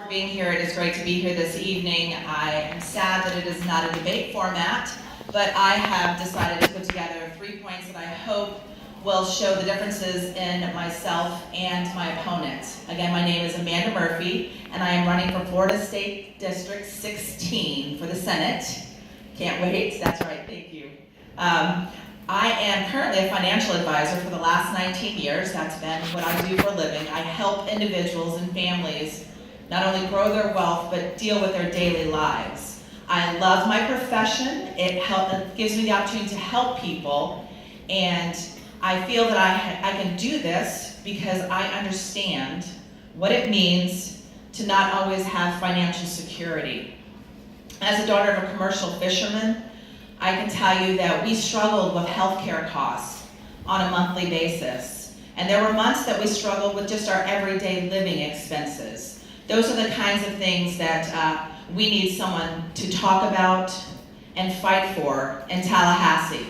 for being here. It is great to be here this evening. I am sad that it is not a debate format, but I have decided to put together 3 points that I hope will show the differences in myself and my opponent. Again, my name is Amanda Murphy, and I am running for Florida State District 16 for the Senate. Can't wait. That's right. Thank you. I am currently a financial advisor for the last 19 years. That's been what I do for a living. I help individuals and families not only grow their wealth, but deal with their daily lives. I love my profession. It gives me the opportunity to help people, and I feel that I can do this because I understand what it means to not always have financial security. As a daughter of a commercial fisherman, I can tell you that we struggled with healthcare costs on a monthly basis. And there were months that we struggled with just our everyday living expenses. Those are the kinds of things that we need someone to talk about and fight for in Tallahassee.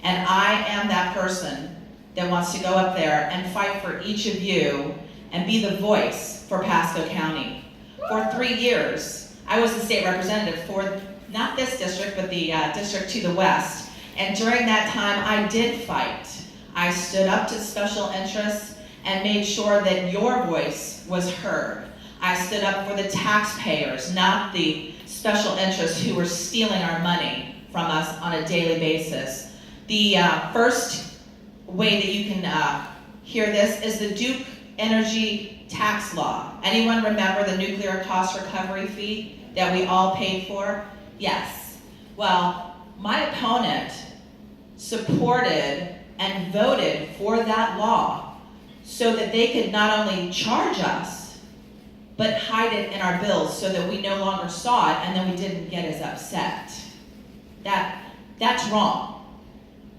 And I am that person that wants to go up there and fight for each of you and be the voice for Pasco County. For 3 years, I was the state representative for not this district, but the district to the west. And during that time, I did fight. I stood up to special interests and made sure that your voice was heard. I stood up for the taxpayers, not the special interests who were stealing our money from us on a daily basis. The first way that you can hear this is the Duke Energy tax law. Anyone remember the nuclear cost recovery fee that we all paid for? Yes. Well, my opponent supported and voted for that law so that they could not only charge us, but hide it in our bills so that we no longer saw it and then we didn't get as upset. That's wrong.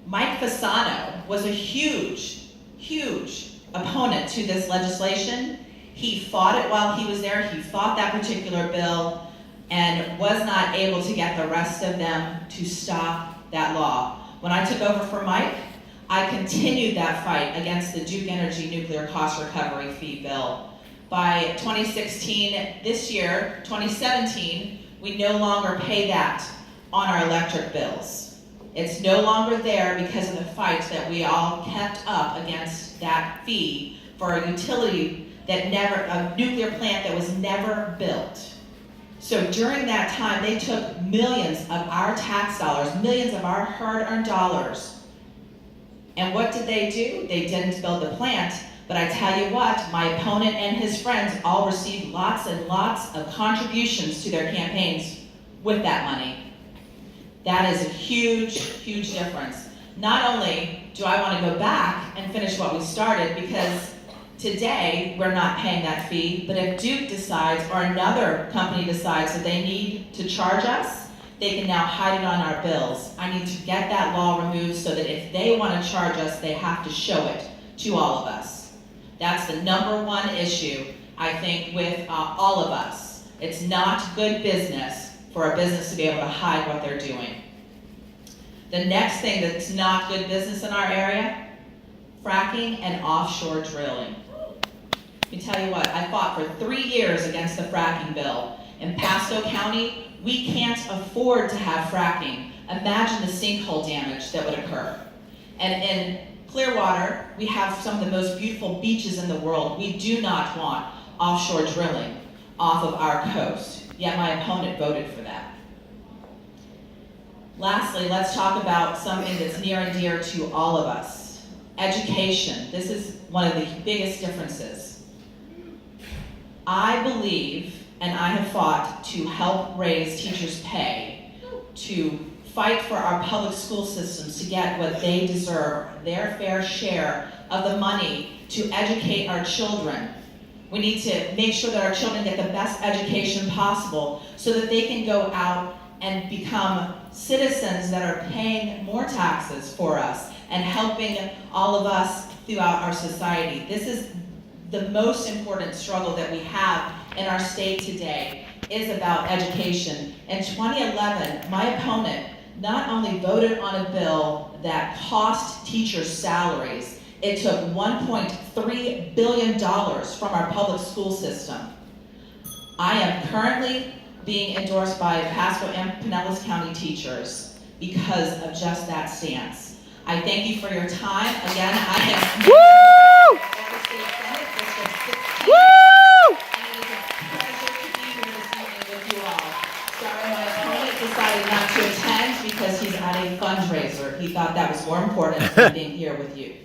Mike Fasano was a huge opponent to this legislation. He fought it while he was there. He fought that particular bill and was not able to get the rest of them to stop that law. When I took over for Mike, I continued that fight against the Duke Energy nuclear cost recovery fee bill. By 2016, this year, 2017, we no longer pay that on our electric bills. It's no longer there because of the fight that we all kept up against that fee for a utility a nuclear plant that was never built. So during that time, they took millions of our tax dollars, millions of our hard-earned dollars. And what did they do? They didn't build the plant, but I tell you what, my opponent and his friends all received lots and lots of contributions to their campaigns with that money. That is a huge difference. Not only do I want to go back and finish what we started, because today, we're not paying that fee, but if Duke decides or another company decides that they need to charge us, they can now hide it on our bills. I need to get that law removed so that if they want to charge us, they have to show it to all of us. That's the number one issue, I think, with all of us. It's not good business for a business to be able to hide what they're doing. The next thing that's not good business in our area, fracking and offshore drilling. Let me tell you what, I fought for 3 years against the fracking bill. In Pasco County, we can't afford to have fracking. Imagine the sinkhole damage that would occur. And in Clearwater, we have some of the most beautiful beaches in the world. We do not want offshore drilling off of our coast, yet my opponent voted for that. Lastly, let's talk about something that's near and dear to all of us. Education. This is one of the biggest differences. I believe, and I have fought to help raise teachers' pay, to fight for our public school systems to get what they deserve, their fair share of the money to educate our children. We need to make sure that our children get the best education possible so that they can go out and become citizens that are paying more taxes for us and helping all of us throughout our society. This is the most important struggle that we have in our state today, is about education. In 2011, my opponent not only voted on a bill that cost teachers salaries, it took $1.3 billion from our public school system. I am currently being endorsed by Pasco and Pinellas County teachers because of just that stance. I thank you for your time. Again, I am Woo! State Senate, District 16. Woo! And it is a pleasure to be here this evening with you all. Sorry, my opponent decided not to attend because he's at a fundraiser. He thought that was more important than being here with you.